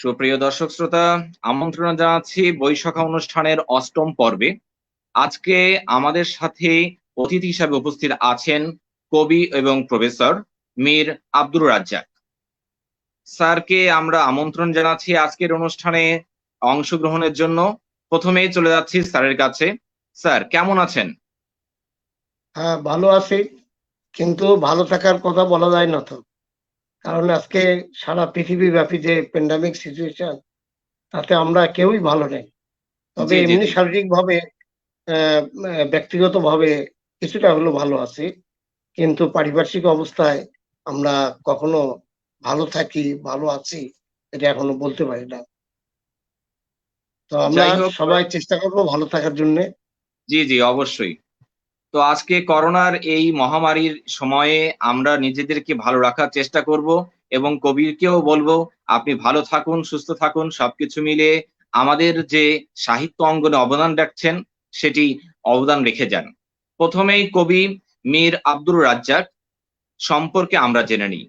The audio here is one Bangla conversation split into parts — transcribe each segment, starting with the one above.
সুপ্রিয় দর্শক শ্রোতা, আমন্ত্রণ জানাচ্ছি বৈশাখা অনুষ্ঠানের অষ্টম পর্বে। আজকে আমাদের সাথে অতিথি হিসাবে উপস্থিত আছেন কবি এবং প্রফেসর মীর আব্দুর রাজ্জাক স্যারকে। আমরা আমন্ত্রণ জানাচ্ছি আজকের অনুষ্ঠানে অংশগ্রহণের জন্য। প্রথমেই চলে যাচ্ছি স্যারের কাছে। স্যার কেমন আছেন? হ্যাঁ, ভালো আছি, কিন্তু ভালো থাকার কথা বলা যায় না তো। কারণ আজকে সারা পৃথিবী ব্যাপী যে প্যান্ডামিক সিচুয়েশন, তাতে আমরা কেউই ভালো নেই। তবে জি জি এমনি জি। শারীরিক ভাবে, ব্যক্তিগত ভাবে কিছুটা হলেও ভালো আছি, কিন্তু পারিপার্শ্বিক অবস্থায় আমরা কখনো ভালো থাকি, ভালো আছি, এটা এখনো বলতে পারি না। তো আমরা যাই হোক, সবাই চেষ্টা করবো ভালো থাকার জন্য। জি জি অবশ্যই। তো আজকে করোনার এই মহামারীর সময়ে আমরা নিজেদেরকে ভালো রাখার চেষ্টা করব এবং কবিকেও বলবো আপনি ভালো থাকুন, সুস্থ থাকুন। সবকিছু মিলে আমাদের যে সাহিত্য অঙ্গনে অবদান রাখছেন সেটি অবদান রেখে যান। প্রথমেই কবি মীর আব্দুর রাজ্জাক সম্পর্কে আমরা জেনে নিই।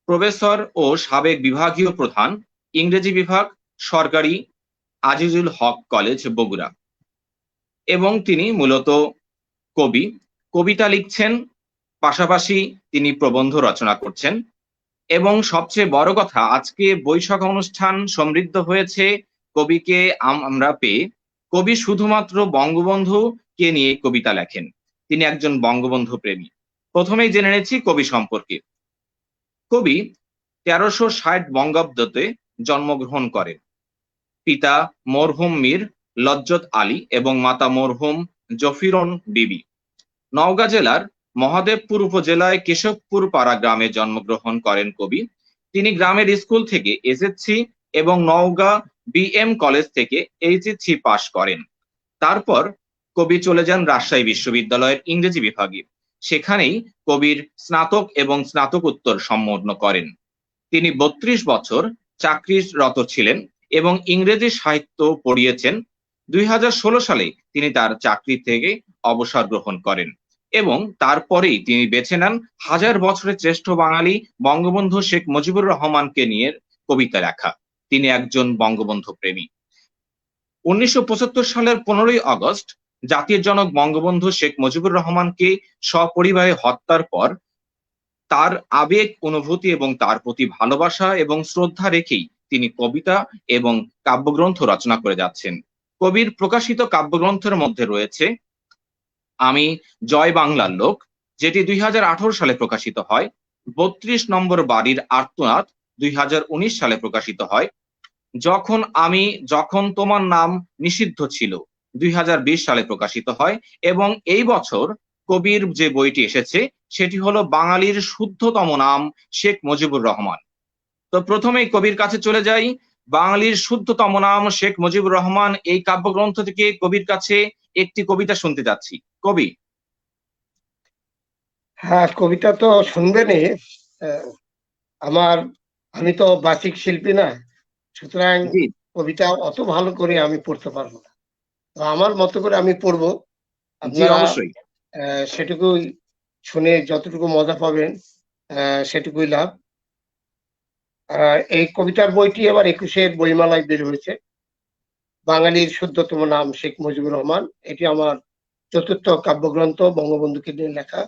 প্রফেসর ও সাবেক বিভাগীয় প্রধান, ইংরেজি বিভাগ, সরকারি আজিজুল হক কলেজ, বগুড়া। এবং তিনি মূলত কবি, কবিতা লিখছেন, পাশাপাশি তিনি প্রবন্ধ রচনা করছেন। এবং সবচেয়ে বড় কথা, আজকে বৈশাখ অনুষ্ঠান সমৃদ্ধ হয়েছে কবিকে আমরা পেয়ে। কবি শুধুমাত্র বঙ্গবন্ধু কে নিয়ে কবিতা লেখেন, তিনি একজন বঙ্গবন্ধু প্রেমী। প্রথমেই জেনে নিচ্ছি কবি সম্পর্কে। কবি 1360 বঙ্গাব্দতে জন্মগ্রহণ করেন। পিতা মরহুম মীর লজ্জত আলী এবং মাতা মরহুম জফিরন বিবি। নওগাঁ জেলার মহাদেবপুর উপজেলায় কেশবপুর পাড়া গ্রামে জন্মগ্রহণ করেন কবি। তিনি গ্রামের স্কুল থেকে এসএসসি এবং নওগাঁ বিএম কলেজ থেকে এইচএসসি পাশ করেন। তারপর কবি চলে যান রাজশাহী বিশ্ববিদ্যালয়ের ইংরেজি বিভাগে। সেখানেই কবির স্নাতক এবং স্নাতকোত্তর সম্পন্ন করেন। তিনি 32 বছর চাকরিরত ছিলেন এবং ইংরেজি সাহিত্য পড়িয়েছেন। 2016 সালে তিনি তার চাকরি থেকে অবসর গ্রহণ করেন এবং তারপরেই তিনি বেছে নেন হাজার বছরের শ্রেষ্ঠ বাঙালি বঙ্গবন্ধু শেখ মুজিবুর রহমানকে নিয়ে কবিতা লেখা। তিনি একজন বঙ্গবন্ধু প্রেমী। 1975 সালের 15ই আগস্ট জাতির জনক বঙ্গবন্ধু শেখ মুজিবুর রহমানকে সপরিবারে হত্যার পর তার আবেগ, অনুভূতি এবং তার প্রতি ভালোবাসা এবং শ্রদ্ধা রেখেই তিনি কবিতা এবং কাব্যগ্রন্থ রচনা করে যাচ্ছেন। কবির প্রকাশিত কাব্যগ্রন্থের মধ্যে রয়েছে আমি জয় বাংলার লোক, যেটি 2018 সালে প্রকাশিত হয়। 32 নম্বর বাড়ির আর্তনাদ 2019 সালে প্রকাশিত হয়। যখন তোমার নাম নিষিদ্ধ ছিল 2020 সালে প্রকাশিত হয়। এবং এই বছর কবির যে বইটি এসেছে সেটি হলো বাঙালির শুদ্ধতম নাম শেখ মুজিবুর রহমান। তো প্রথমেই কবির কাছে চলে যাই। বাঙালির শুদ্ধতম নাম শেখ মুজিবুর রহমান এই কাব্যগ্রন্থ থেকে কবির কাছে একটি কবিতা শুনতে যাচ্ছি। কবি। হ্যাঁ, কবিতা তো শুনবেনই। আহ, আমার আমি তো বাচিক শিল্পী না, সুতরাং জি কবিতা অত ভালো করে আমি পড়তে পারবো না। তো আমার মতো করে আমি পড়বো, জি আপনারা অবশ্যই। সেটুকুই শুনে যতটুকু মজা পাবেন, সেটুকুই লাভ। এই কবিতার বইটি আবার 21-এর বইমেলায় বের হয়েছে। বাঙালির শুদ্ধতম নাম শেখ মুজিবুর রহমান, এটি আমার চতুর্থ কাব্যগ্রন্থ, বঙ্গবন্ধুকে নিয়ে লেখা।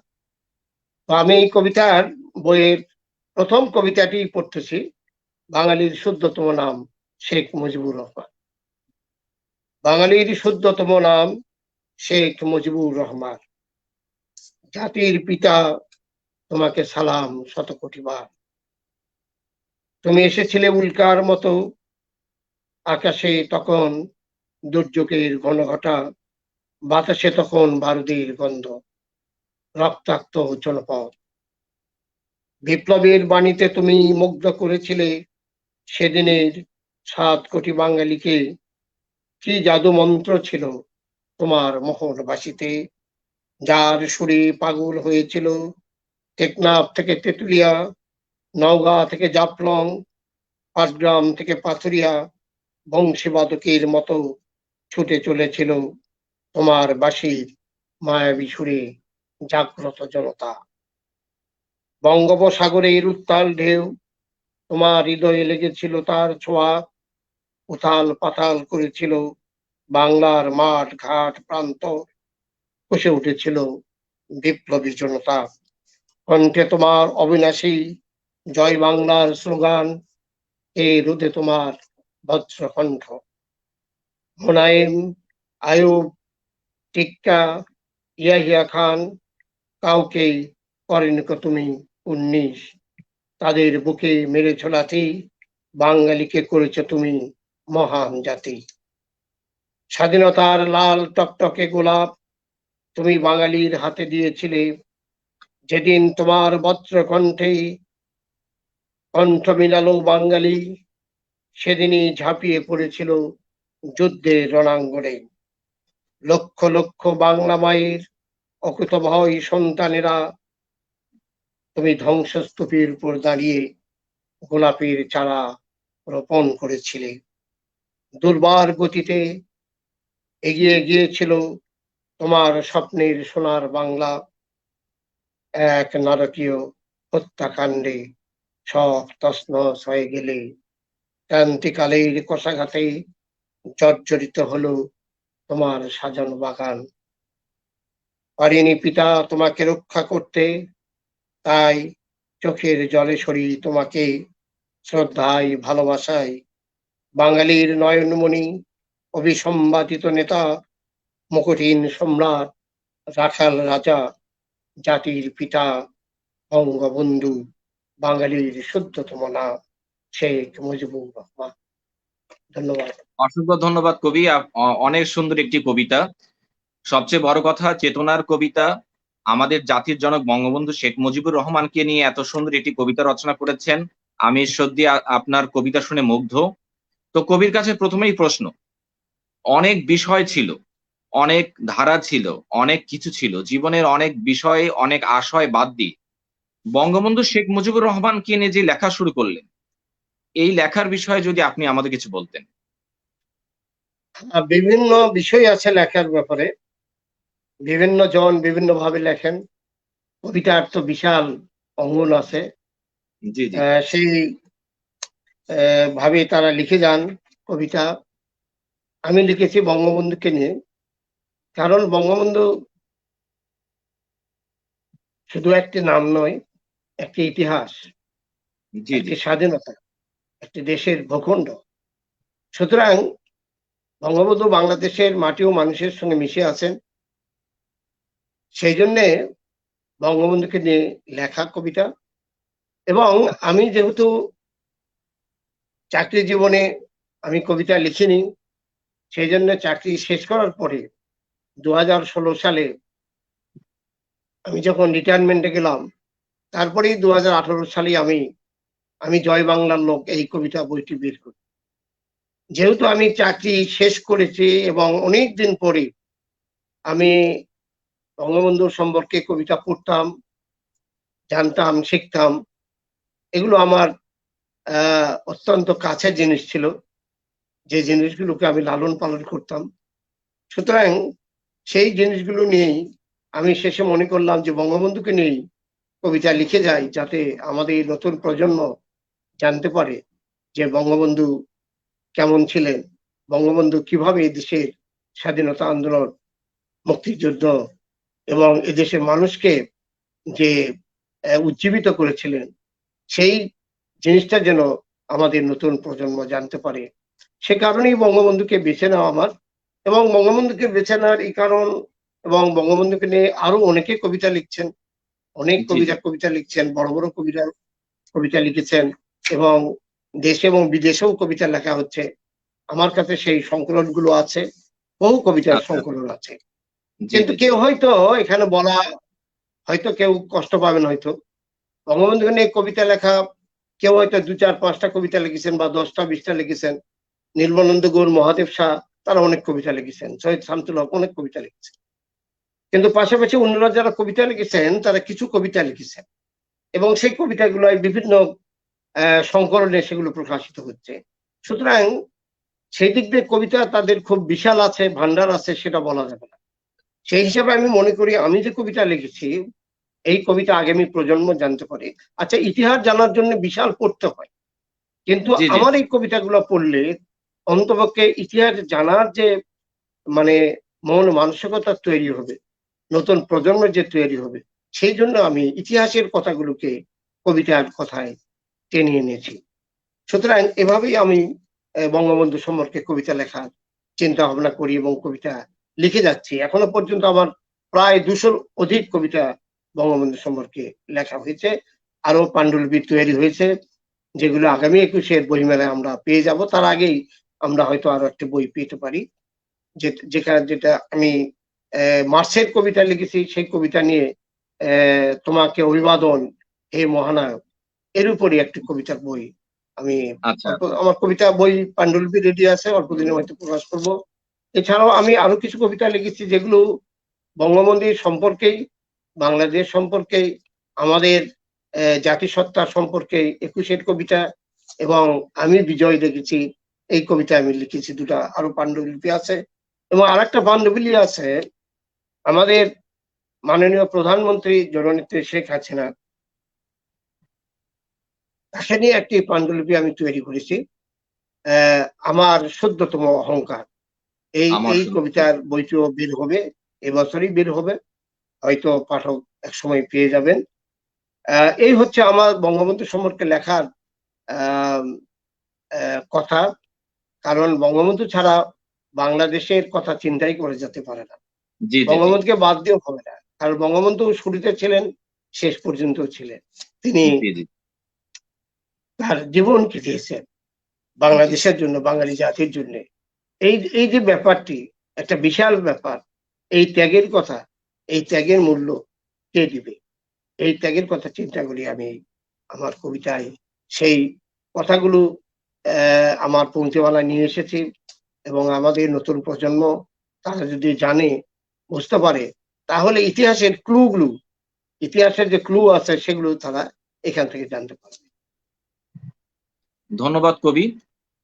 তো আমি এই কবিতার বইয়ের প্রথম কবিতাটি পড়তেছি। বাঙালির শুদ্ধতম নাম শেখ মুজিবুর রহমান। বাঙালির শুদ্ধতম নাম শেখ মুজিবুর রহমান। জাতির পিতা, তোমাকে সালাম শত কোটি বার। তুমি এসেছিলে উল্কার মতো, আকাশে তখন দুর্যোগের ঘনঘটা, বাতাসে তখন বারুদের গন্ধ, রক্তাক্ত জনপদ। বিপ্লবের বাণীতে তুমি মুগ্ধ করেছিলে সেদিনের 7 কোটি বাঙালিকে। কি জাদু মন্ত্র ছিল তোমার মোহনবাসীতে, যার সুরে পাগল হয়েছিল টেকনাফ থেকে তেতুলিয়া, নওগাঁ থেকে জাফলং, পাটগ্রাম থেকে পাথুরিয়া। বংশীবাদকের মতো ছুটে চলেছিল তোমার বাঁশির মায়াবী সুরে জাগ্রত জনতা। বঙ্গোপসাগরের উত্তাল ঢেউ, তোমার হৃদয়ে লেগেছিল তার ছোঁয়া। উথাল পাতাল করেছিল বাংলার মাঠ ঘাট প্রান্ত, কষে উঠেছিল বিপ্লবী জনতা। কণ্ঠে তোমার অবিনাশী জয় বাংলার স্লোগান, এই রোদে তোমার বজ্রকণ্ঠ। হুনাইন, আয়ুব, টিক্কা, ইয়াহিয়া খান কাউকেই করেনি তুমি 19। তাদের বুকে মেরেছ লাথি, বাঙালিকে করেছ তুমি মহান জাতি। স্বাধীনতার লাল টকটকে গোলাপ তুমি বাঙালির হাতে দিয়েছিলে, যেদিন তোমার বজ্র কণ্ঠে কণ্ঠ মিলালো বাঙালি, সেদিনই ঝাঁপিয়ে পড়েছিল যুদ্ধের রণাঙ্গনে। লক্ষ লক্ষ বাংলা মায়ের অকুতভয় সন্তানেরা তুমি ধ্বংসস্তূপের উপর দাঁড়িয়ে গোলাপের চারা রোপণ করেছিলে। দুর্বার গতিতে এগিয়ে গিয়েছিল তোমার স্বপ্নের সোনার বাংলা। এক নারকীয় হত্যাকাণ্ডে সব তছনছ হয়ে গেলে ক্রান্তিকালের কষাঘাতে জর্জরিত হলো তোমার সাজানো বাগান। পারিনি পিতা তোমাকে রক্ষা করতে, তাই চোখের জলে সরি তোমাকে শ্রদ্ধায় ভালোবাসায়। বাঙালির নয়নমণি, অবিসম্বাদিত নেতা, মুকুটহীন সম্রাট, রাখাল রাজা, জাতির পিতা বঙ্গবন্ধু, বাঙালির শুদ্ধতম নাম শেখ মুজিবুর রহমান। ধন্যবাদ। অসংখ্য ধন্যবাদ কবি, অনেক সুন্দর একটি কবিতা। সবচেয়ে বড় কথা, চেতনার কবিতা। আমাদের জাতির জনক বঙ্গবন্ধু শেখ মুজিবুর রহমানকে নিয়ে এত সুন্দর একটি কবিতা রচনা করেছেন। আমি সত্যি আপনার কবিতা শুনে মুগ্ধ। তো কবির কাছে প্রথমেই প্রশ্ন, অনেক বিষয় ছিল, অনেক ধারা ছিল, অনেক কিছু ছিল, জীবনের অনেক বিষয়ে অনেক আশয় বাদ দিয়ে বঙ্গবন্ধু শেখ মুজিবুর রহমানকে নিয়ে যে লেখা শুরু করলেন, এই লেখার বিষয়ে যদি আপনি আমাদের কিছু বলতেন। বিভিন্ন বিষয় আছে লেখার ব্যাপারে, বিভিন্ন জন বিভিন্ন ভাবে লেখেন। কবিতার তো বিশাল অঙ্গন আছে, জি জি। সেই ভাবে তারা লিখে যান কবিতা। আমি লিখেছি বঙ্গবন্ধুকে নিয়ে, কারণ বঙ্গবন্ধু শুধু একটি নাম নয়, একটি ইতিহাস, জি জি। একটি স্বাধীনতা, একটি দেশের ভূখণ্ড। সুতরাং বঙ্গবন্ধু বাংলাদেশের মাটি ও মানুষের সঙ্গে মিশে আছেন, সেই জন্যে বঙ্গবন্ধুকে নিয়ে লেখা কবিতা। এবং আমি যেহেতু চাকরি জীবনে আমি কবিতা লিখিনি, সেই জন্য চাকরি শেষ করার পরে 2016 সালে আমি যখন রিটায়ারমেন্টে গেলাম, তারপরেই 2018 সালে আমি জয় বাংলার লোক এই কবিতা বইটি বের করি। যেহেতু আমি চাকরি শেষ করেছি এবং অনেক দিন পরে আমি বঙ্গবন্ধুর সম্পর্কে কবিতা পড়তাম, জানতাম, শিখতাম, এগুলো আমার অত্যন্ত কাছের জিনিস ছিল, যে জিনিসগুলোকে আমি লালন পালন করতাম। সুতরাং সেই জিনিসগুলো নিয়েই আমি শেষে মনে করলাম যে বঙ্গবন্ধুকে নিয়েই কবিতা লিখে যাই, যাতে আমাদের নতুন প্রজন্ম জানতে পারে যে বঙ্গবন্ধু কেমন ছিলেন, বঙ্গবন্ধু কিভাবে এই দেশের স্বাধীনতা আন্দোলন, মুক্তিযুদ্ধ এবং এদেশের মানুষকে যে উজ্জীবিত করেছিলেন, সেই জিনিসটা যেন আমাদের নতুন প্রজন্ম জানতে পারে। সে কারণেই বঙ্গবন্ধুকে বেছে নেওয়া আমার। এবং বঙ্গবন্ধুকে বেছে নেওয়ার এই কারণ, এবং বঙ্গবন্ধুকে নিয়ে আরো অনেকে কবিতা লিখছেন, অনেক জি জি। কবিতা লিখছেন, বড় বড় কবিতা লিখেছেন, এবং দেশে এবং বিদেশেও কবিতা লেখা হচ্ছে। আমার কাছে সেই সংকলন গুলো আছে, বহু কবিতার আচ্ছা। সংকলন আছে। জি কিন্তু জি জি। কেউ হয়তো এখানে বলা, হয়তো কেউ কষ্ট পাবেন, হয়তো বঙ্গবন্ধুকে নিয়ে কবিতা লেখা, কেউ হয়তো 2, 4, 5টা কবিতা লিখেছেন বা 10টা 20টা লিখেছেন। নির্মলানন্দ গুণ, মহাদেব শাহ, তারা অনেক কবিতা লিখেছেন, সৈয়দ শামসুল হক অনেক কবিতা লিখেছেন। কিন্তু পাশাপাশি অন্যরা যারা কবিতা লিখেছেন, তারা কিছু কবিতা লিখেছেন, এবং সেই কবিতাগুলো বিভিন্ন সংকলনে সেগুলো প্রকাশিত হচ্ছে। সুতরাং সেই দিক দিয়ে কবিতা তাদের খুব বিশাল আছে, ভান্ডার আছে, সেটা বলা যাবে না। সেই হিসাবে আমি মনে করি আমি যে কবিতা লিখেছি, এই কবিতা আগামী প্রজন্ম জানতে পারে। আচ্ছা, ইতিহাস জানার জন্য বিশাল পড়তে হয়, কিন্তু জি জি। আমার এই কবিতাগুলো পড়লে অন্তপক্ষে ইতিহাস জানার যে মানে মন মানসিকতা তৈরি হবে, নতুন প্রজন্মের যে তৈরি হবে, সেই জন্য আমি ইতিহাসের কথাগুলোকে কবিতার কথায় টেনে এনেছি। সুতরাং এভাবেই আমি বঙ্গবন্ধু সম্পর্কে কবিতা লেখার চিন্তা ভাবনা করি এবং কবিতা লিখে যাচ্ছি। এখনো পর্যন্ত আমার প্রায় 200-র অধিক কবিতা বঙ্গবন্ধু সম্পর্কে লেখা হয়েছে। আরো পাণ্ডুলিপি তৈরি হয়েছে, যেগুলো আগামী 21-এর বইমেলায় আমরা পেয়ে যাব। তার আগেই আমরা হয়তো আরো একটা বই পেতে পারি, যেটা আমি মার্চের কবিতা লিখেছি, সেই কবিতা নিয়ে তোমাকে অভিবাদন হে মহানায়ক, এর উপরই একটি কবিতার বই আমি আচ্ছা, আমার কবিতা বই পাণ্ডুলিপি রেডি আছে, অল্প দিনের মধ্যে প্রকাশ করব। এছাড়াও আমি আরো কিছু কবিতা লিখেছি যেগুলো বঙ্গবন্ধুর সম্পর্কেই, বাংলাদেশ সম্পর্কেই, আমাদের জাতিসত্তা সম্পর্কে 21-এর কবিতা, এবং আমি বিজয় দেখেছি এই কবিতা আমি লিখেছি। দুটা আরো পাণ্ডুলিপি আছে, এবং আরেকটা পাণ্ডুলিপি আছে আমাদের মাননীয় প্রধানমন্ত্রী জননেত্রী শেখ হাসিনা, তাকে নিয়ে একটি পাণ্ডুলিপি আমি তৈরি করেছি, আমার শুদ্ধতম অহংকার। এই আমার এই শুধু কবিতার বইটিও বের হবে, এবছরই বের হবে, হয়তো পাঠক একসময় পেয়ে যাবেন। এই হচ্ছে আমার বঙ্গবন্ধু সম্পর্কে লেখার আহ কথা। কারণ বঙ্গবন্ধু ছাড়া বাংলাদেশের কথা চিন্তাই করে যেতে পারে না, জি জি জি বঙ্গবন্ধুকে বাদ দিয়েও হবে না। কারণ বঙ্গবন্ধু শুরুতে ছিলেন, শেষ পর্যন্ত ছিলেন, তিনি জি জি তার জীবনকে দিয়েছেন জি বাংলাদেশের জন্য, বাঙালি জাতির জন্য। এই এই যে ব্যাপারটি, একটা বিশাল ব্যাপার, এই ত্যাগের কথা, এই ত্যাগের মূল্য কে দিবে, এই ত্যাগের কথা চিন্তা করি আমি আমার কবিতায় সেই কথাগুলো আমার পংক্তিমালায় নিয়ে এসেছি। এবং আমাদের নতুন প্রজন্ম তারা যদি জানে, বুঝতে পারে, তাহলে ইতিহাসের যে ক্লু আছে সেগুলো তারা এখান থেকে জানতে পারবে। ধন্যবাদ কবি,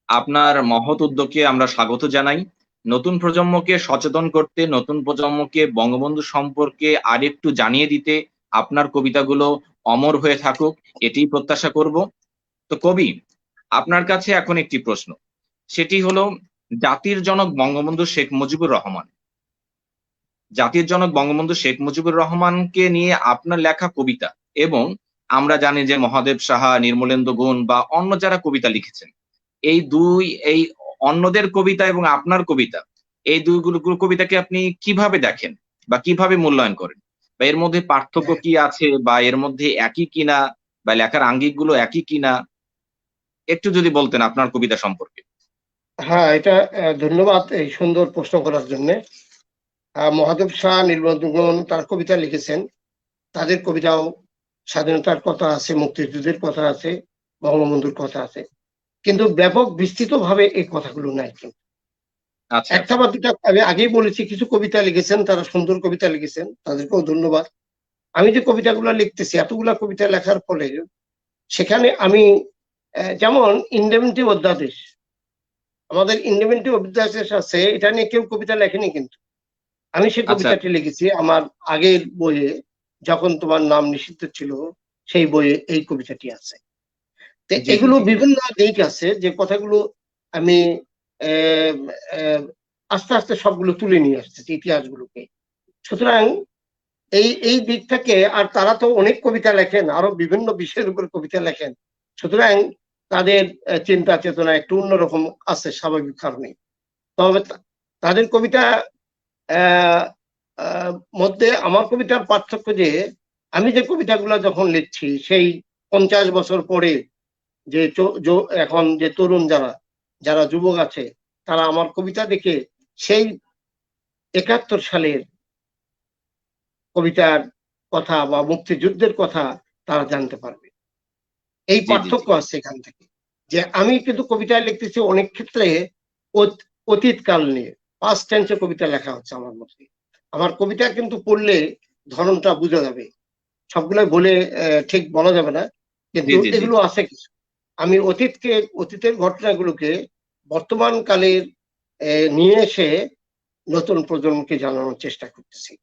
আপনার মহৎ উদ্যোগকে আমরা স্বাগত জানাই। নতুন প্রজন্মকে সচেতন করতে, নতুন প্রজন্মকে বঙ্গবন্ধু সম্পর্কে আরেকটু জানিয়ে দিতে আপনার কবিতাগুলো অমর হয়ে থাকুক, এটি প্রত্যাশা করব। তো কবি, আপনার কাছে এখন একটি প্রশ্ন, সেটি হলো জাতির জনক বঙ্গবন্ধু শেখ মুজিবুর রহমান, জাতির জনক বঙ্গবন্ধু শেখ মুজিবুর রহমানকে নিয়ে আপনার লেখা কবিতা, এবং আমরা জানি যে মহাদেব সাহা, নির্মলেন্দু গুণ বা অন্য যারা কবিতা লিখেছেন, এই অন্যদের কবিতা এবং আপনার কবিতা, এই দুইগুলো কবিতাকে আপনি কিভাবে দেখেন বা কিভাবে মূল্যায়ন করেন, বা এর মধ্যে পার্থক্য কি আছে, বা এর মধ্যে একই কিনা, বা লেখার আঙ্গিকগুলো একই কিনা, একটু যদি বলতেন আপনার কবিতা সম্পর্কে। হ্যাঁ, এটা ধন্যবাদ এই সুন্দর প্রশ্ন করার জন্য। মহাদেব শাহ, নীলবন্ধু গুণ তার কবিতা লিখেছেন, তাদের কবিতাও স্বাধীনতার কথা আছে, মুক্তিযুদ্ধের কথা আছে, বঙ্গবন্ধুর কথা আছে, কিন্তু ব্যাপক বিস্তৃত ভাবে এই কথাগুলো নাই। কিন্তু আচ্ছা একটা আচ্ছা। বা দুটা আমি আগেই বলেছি, কিছু কবিতা লিখেছেন, তারা সুন্দর কবিতা লিখেছেন, তাদেরকেও ধন্যবাদ। আমি যে কবিতাগুলো লিখতেছি, এতগুলা কবিতা লেখার ফলে সেখানে আমি যেমন ইন্ডেমনিটি অধ্যাদেশ, আমাদের ইন্ডেমনিটি অধ্যাদেশ আছে, এটা নিয়ে কেউ কবিতা লেখেনি, কিন্তু আমি সেই আচ্ছা কবিতাটি লিখেছি আমার আগের বইয়ে, যখন তোমার নাম নিষিদ্ধ ছিল, সেই বইয়ে এই কবিতাটি আছে। তো জি জি এগুলো জি বিভিন্ন দিক আছে, যে কথাগুলো আমি আহ, আহ, আস্তে আস্তে সবগুলো তুলে নিয়ে আসতেছি ইতিহাসগুলোকে। সুতরাং এই এই দিক থেকে, আর তারা তো অনেক কবিতা লেখেন, আরো বিভিন্ন বিষয়ের উপর কবিতা লেখেন, সুতরাং তাদের চিন্তা চেতনা একটু অন্যরকম আছে, স্বাভাবিক কারণে। তবে তাদের কবিতা আহ আহ, মধ্যে আমার কবিতার পার্থক্য যে, আমি যে কবিতাগুলো যখন লিখছি সেই 50 বছর পরে, যে এখন যে তরুণ যারা যারা যুবক আছে, তারা আমার কবিতা দেখে সেই 71 সালের কবিতার কথা বা মুক্তিযুদ্ধের কথা তারা জানতে পারবে। এই জি জি জি পার্থক্য আছে এখান থেকে, যে আমি কিন্তু কবিতায় লিখতেছি অনেক ক্ষেত্রে অতীতকাল নিয়ে, পাস্ট টেন্সে কবিতা লেখা হচ্ছে আমার মধ্যে। আমার কবিতা কিন্তু পড়লে ধরনটা বোঝা যাবে, সবগুলো বলে ঠিক বলা যাবে না, জি কিন্তু জি জি এগুলো আছে কিছু। আমি অতীতের ঘটনাগুলোকে বর্তমান কালের নিয়ে এসে নতুন প্রজন্মকে জানানোর চেষ্টা করতেছি।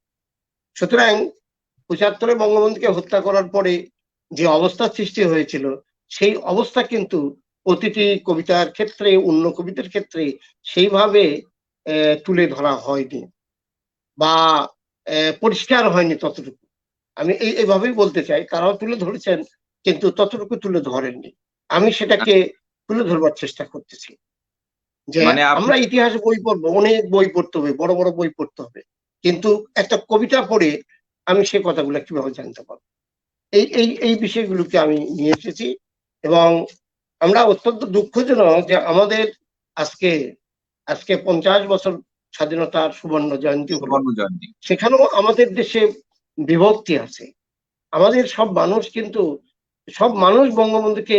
সুতরাং 75-এ বঙ্গবন্ধুকে হত্যা করার পরে যে অবস্থা সৃষ্টি হয়েছিল, সেই অবস্থা কিন্তু প্রতিটি কবিতার ক্ষেত্রে, অন্য কবিতার ক্ষেত্রে সেইভাবে তুলে ধরা হয়নি বা পরিষ্কার হয়নি ততটুকু। আমি এইভাবেই বলতে চাই, তারাও তুলে ধরেছেন কিন্তু ততটুকু তুলে ধরেননি। আমি সেটাকে তুলে ধরবার চেষ্টা করতেছি যে মানে আপনি আমরা ইতিহাস বই পড়বো, অনেক বই পড়তে হবে, বড় বড় বই পড়তে হবে, কিন্তু একটা কবিতা পড়ে আমি সে কথাগুলো কিভাবে জানতে পারবো? এই বিষয়গুলোকে আমি নিয়ে এসেছি। এবং আমরা অত্যন্ত দুঃখজনক যে আমাদের আজকে আজকে 50 বছর স্বাধীনতার সুবর্ণ জয়ন্তী হলো, সুবর্ণ জয়ন্তী। সেখানেও আমাদের দেশে বিভক্তি আছে। আমাদের সব মানুষ বঙ্গবন্ধুকে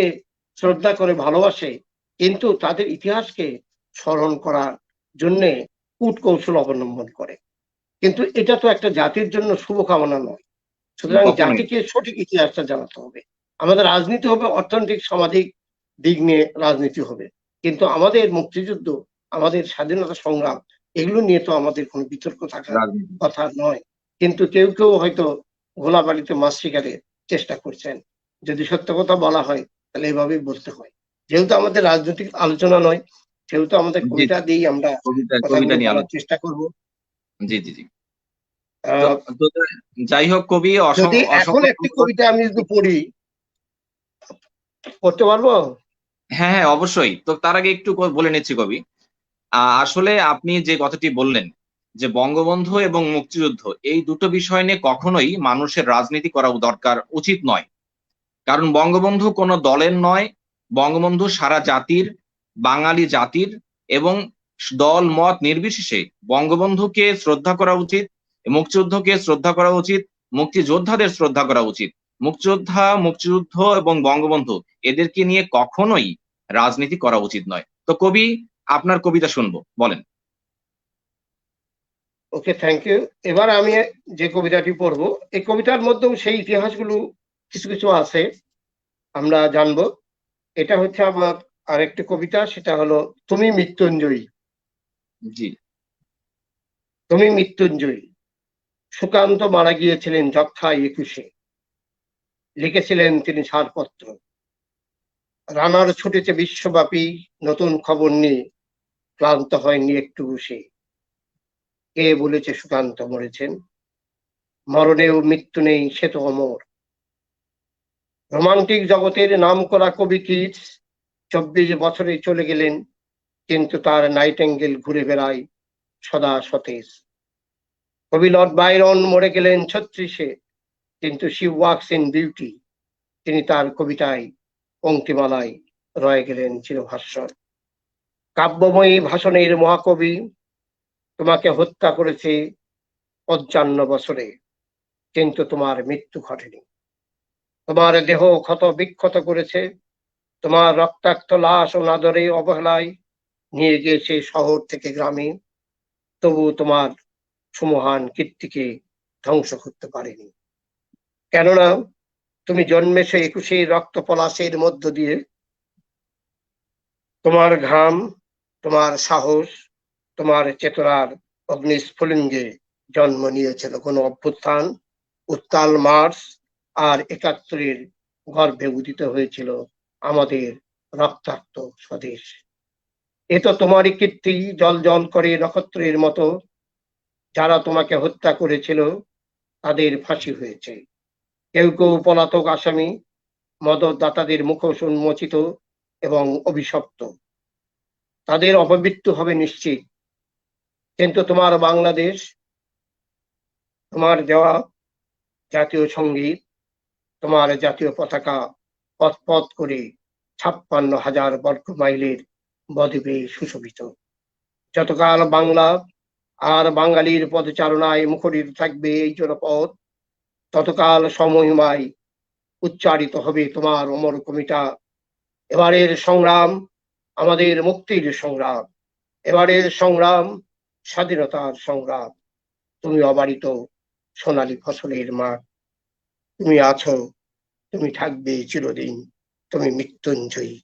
শ্রদ্ধা করে ভালোবাসে, কিন্তু তাদের ইতিহাসকে স্মরণ করার জন্যে কূটকৌশল অবলম্বন করে। কিন্তু এটা তো একটা জাতির জন্য শুভকামনা নয়। সুতরাং কখনোই জাতিকে সঠিক ইতিহাসটা জানাতে হবে। আমাদের রাজনীতি হবে অর্থনৈতিক, সামাজিক দিক নিয়ে রাজনীতি হবে, কিন্তু আমাদের মুক্তিযুদ্ধ, আমাদের স্বাধীনতা সংগ্রাম, এগুলো নিয়ে তো আমাদের কোনো বিতর্ক থাকার রাজনীতি। কথা নয়। কিন্তু কেউ কেউ হয়তো ঘোলাবাড়িতে মাছ শিকারের চেষ্টা করছেন। যদি সত্য কথা বলা হয় তাহলে এভাবেই বলতে হয়। যেহেতু আমাদের রাজনৈতিক আলোচনা নয়, সেহেতু আমাদের জি, কবিতা দিয়েই আমরা কবিতা কবিতা কথাগুলো নিয়ে বলার আলোচনা। চেষ্টা করব। জি, জি, জি। তো আহ তো যাই হোক কবি, যদি এখন অসংখ্য একটি ধন্যবাদ। কবিতা আমি যদি পড়ি, পড়তে পারবো? হ্যাঁ, হ্যাঁ, অবশ্যই। তো তার আগে একটু বলে নিচ্ছি কবি। আসলে আপনি যে কথাটি বললেন যে বঙ্গবন্ধু এবং মুক্তিযুদ্ধ এই দুটো বিষয় নিয়ে কখনোই মানুষের রাজনীতি করা দরকার উচিত নয়। কারণ বঙ্গবন্ধু কোনো দলের নয়, বঙ্গবন্ধু সারা জাতির, বাঙালি জাতির, এবং দল মত নির্বিশেষে বঙ্গবন্ধুকে শ্রদ্ধা করা উচিত, মুক্তিযুদ্ধকে শ্রদ্ধা করা উচিত, মুক্তিযোদ্ধাদের শ্রদ্ধা করা উচিত। মুক্তিযুদ্ধ এবং বঙ্গবন্ধু এদেরকে নিয়ে কখনোই রাজনীতি করা উচিত নয়। তো কবি, আপনার কবিতা শুনবো, বলেন। ওকে, থ্যাংক ইউ। এবার আমি যে কবিতাটি পড়বো, এই কবিতার মধ্যেও সেই ইতিহাসগুলো কিছু কিছু আছে, আমরা জানবো। এটা হচ্ছে আমার আরেকটি কবিতা, সেটা হলো তুমি মৃত্যুঞ্জয়ী। জি, তুমি মৃত্যুঞ্জয়ী। সুকান্ত মারা গিয়েছিলেন যক্ষায় 21-এ। লিখেছিলেন তিনি ছাড়পত্র। রানার ছুটেছে বিশ্বব্যাপী নতুন খবর নিয়ে, ক্লান্ত হয়নি একটু বসে। কে বলেছে সুকান্ত মরেছেন? মরণেও মৃত্যু নেই, সে তো অমর। রোমান্টিক জগতের নামকরা কবি কিটস 24 বছরে চলে গেলেন, কিন্তু তার নাইটেঙ্গেল ঘুরে বেড়ায় সদা সতেজ। কবি লর্ড বাইরন মরে গেলেন 36-এ, কিন্তু শি ওয়াক্স ইন বিউটি। তিনি তার কবিতায়, পংক্তিমালায় রয়ে গেলেন চিরভাস্বর। কাব্যময়ী ভাষণের মহাকবি, তোমাকে হত্যা করেছে 55 বছরে, কিন্তু তোমার মৃত্যু ঘটেনি। তোমার দেহ ক্ষত বিক্ষত করেছে, তোমার রক্তাক্ত লাশ অনাদরে অবহেলায় নিয়ে গিয়েছে শহর থেকে গ্রামে, তবু তোমার সুমহান কীর্তিকে ধ্বংস করতে পারেনি। কেননা তুমি জন্মেছো 21-এ রক্ত পলাশের মধ্য দিয়ে। তোমার ঘাম, তোমার সাহস, তোমার চেতনার অগ্নিস্ফুলিঙ্গে জন্ম নিয়েছিল কোন অভ্যুত্থান, উত্তাল মার্চ, আর 71-এর গর্ভে উদিত হয়েছিল আমাদের রক্তাক্ত স্বদেশ। এ তো তোমারই কীর্তি জল জল করে নক্ষত্রের মতো। যারা তোমাকে হত্যা করেছিল তাদের ফাঁসি হয়েছে। কেউ কেউ পলাতক আসামি, মদতদাতাদের মুখোশ উন্মোচিত এবং অভিশপ্ত। তাদের অপমৃত্যু হবে নিশ্চিত। কিন্তু তোমার বাংলাদেশ, তোমার দেওয়া জাতীয় সঙ্গীত, তোমার জাতীয় পতাকা পথ পথ করে 56,000 বর্গ মাইলের বদ্বীপে সুশোভিত। যতকাল বাংলা আর বাঙালির পদচারণায় মুখরিত থাকবে এই জনপদ, ততকাল সমহিমায় উচ্চারিত হবে তোমার অমর কবিতা। এবারের সংগ্রাম আমাদের মুক্তির সংগ্রাম, এবারের সংগ্রাম স্বাধীনতার সংগ্রাম। তুমি অবারিত সোনালী ফসলের মাঠ, তুমি আছো, তুমি থাকবে চিরদিন, তুমি মৃত্যুঞ্জয়ী।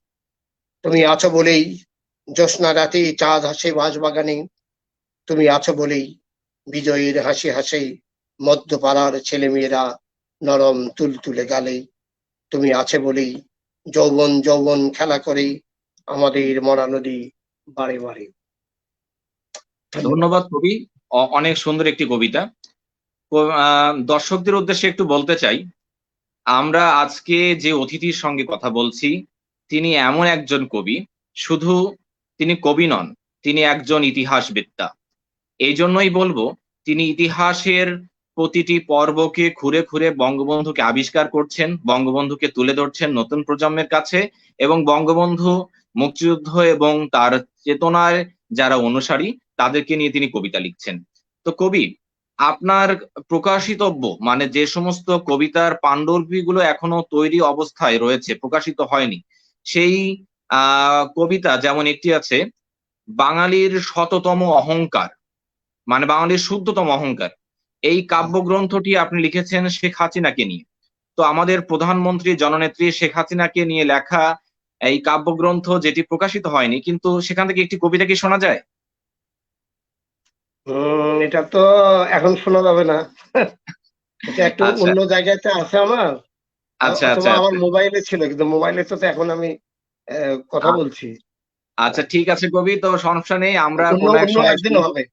তুমি আছো বলেই জ্যোৎস্না রাতে চাঁদ হাসে বাঁশবাগানে, তুমি আছো বলেই বিজয়ের হাসি হাসে মধ্যপাড়ার ছেলেমেয়েরা নরম তুলতুলে গালে, তুমি আছে বলেই যৌবন যৌবন খেলা করে আমাদের মরা নদী বারে বারে। ধন্যবাদ কবি, অনেক সুন্দর একটি কবিতা। দর্শকদের উদ্দেশ্যে একটু বলতে চাই, আমরা আজকে যে অতিথির সঙ্গে কথা বলছি তিনি এমন একজন কবি, শুধু তিনি কবি নন, তিনি একজন ইতিহাসবেত্তা। এই জন্যই বলবো তিনি ইতিহাসের প্রতিটি পর্বকে খুঁড়ে খুঁড়ে বঙ্গবন্ধুকে আবিষ্কার করছেন, বঙ্গবন্ধুকে তুলে ধরছেন নতুন প্রজন্মের কাছে, এবং বঙ্গবন্ধু, মুক্তিযুদ্ধ এবং তার চেতনার যারা অনুসারী তাদেরকে নিয়ে তিনি কবিতা লিখছেন। তো কবি, আপনার প্রকাশিতব্য মানে যে সমস্ত কবিতার পাণ্ডুলিপিগুলো এখনো তৈরি অবস্থায় রয়েছে, প্রকাশিত হয়নি, সেই কবিতা যেমন একটি আছে, বাঙালির শততম অহংকার, মানে বাঙালির শুদ্ধতম অহংকার। এই কাব্যগ্রন্থটি আপনি লিখেছেন শেখ হাসিনাকে নিয়ে। তো আমাদের প্রধানমন্ত্রী জননেত্রী শেখ হাসিনাকে নিয়ে লেখা এই কাব্যগ্রন্থ যেটি প্রকাশিত হয়নি, কিন্তু সেখান থেকে একটি কবিতা কি শোনা যায়? এটা তো এখন শোনা যাবে না। এটা একটু আচ্ছা অন্য জায়গাতে আছে আমার, আচ্ছা অথবা আচ্ছা আমার আচ্ছা মোবাইলে ছিল, কিন্তু মোবাইলে তো এখন আমি কথা আ- বলছি। আচ্ছা ঠিক আছে কবি, তো সমস্যা নেই, আমরা অন্য কোনো এক অন্য সময় একদিন শুনবো। হবে।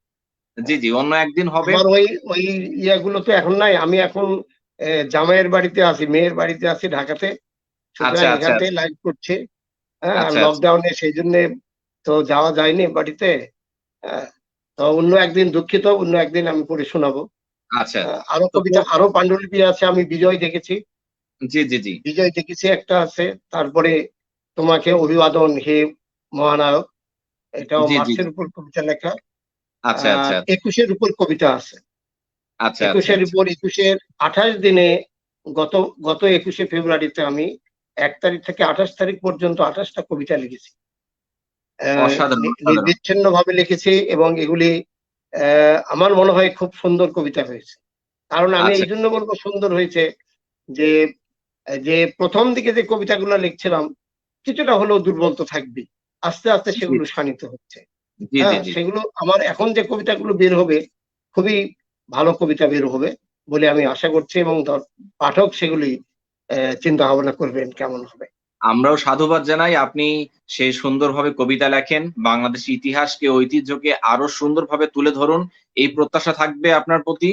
জি জি, অন্য একদিন হবে। আমার ওই ওই ইয়াগুলো তো এখন নাই। আমি এখন জামাইয়ের বাড়িতে আছি, মেয়ের বাড়িতে আছি ঢাকাতে। আচ্ছা সুতরাং আচ্ছা এখান থেকে লাইভ করছি। হ্যাঁ, আর আচ্ছা আচ্ছা লকডাউনে সেই জন্য তো যাওয়া যায়নি বাড়িতে। হ্যাঁ, তো অন্য একদিন, দুঃখিত, অন্য একদিন আমি পড়ে শোনাবো। আচ্ছা। আরো তো কবিতা, আরো পাণ্ডুলিপি আছে। আমি বিজয় দেখেছি, জি জি জি বিজয় দেখেছি একটা আছে। তারপরে তোমাকে অভিবাদন হে মহানায়ক, এটাও জি জি জি। মার্চের উপর কবিতা লেখা। আচ্ছা আচ্ছা আচ্ছা একুশের উপর কবিতা আছে। আচ্ছা আচ্ছা একুশের আচ্ছা উপর, 21 দিনে, গত গত 21 ফেব্রুয়ারিতে আমি 1 তারিখ থেকে 28 তারিখ পর্যন্ত 28টা কবিতা লিখেছি। অসাধারণ অসাধারণ। নির্বিচ্ছিন্ন ভাবে লিখেছি, এবং এগুলি আমার মনে হয় খুব সুন্দর কবিতা হয়েছে। কারণ আমি আচ্ছা এই জন্য বলবো সুন্দর হয়েছে যে, যে প্রথম দিকে যে কবিতাগুলো লিখছিলাম কিছুটা হলেও দুর্বল তো থাকবেই, আস্তে আস্তে জি সেগুলো শানিত হচ্ছে। জি জি হ্যাঁ, জি। সেগুলো আমার এখন যে কবিতাগুলো বের হবে খুবই ভালো কবিতা বের হবে বলে আমি আশা করছি, এবং পাঠক সেগুলি চিন্তা ভাবনা করবেন কেমন হবে। আমরাও সাধুবাদ জানাই, আপনি সেই সুন্দরভাবে কবিতা লেখেন, বাংলাদেশের ইতিহাসকে ঐতিহ্যকে আরো সুন্দরভাবে তুলে ধরুন, এই প্রত্যাশা থাকবে আপনার প্রতি।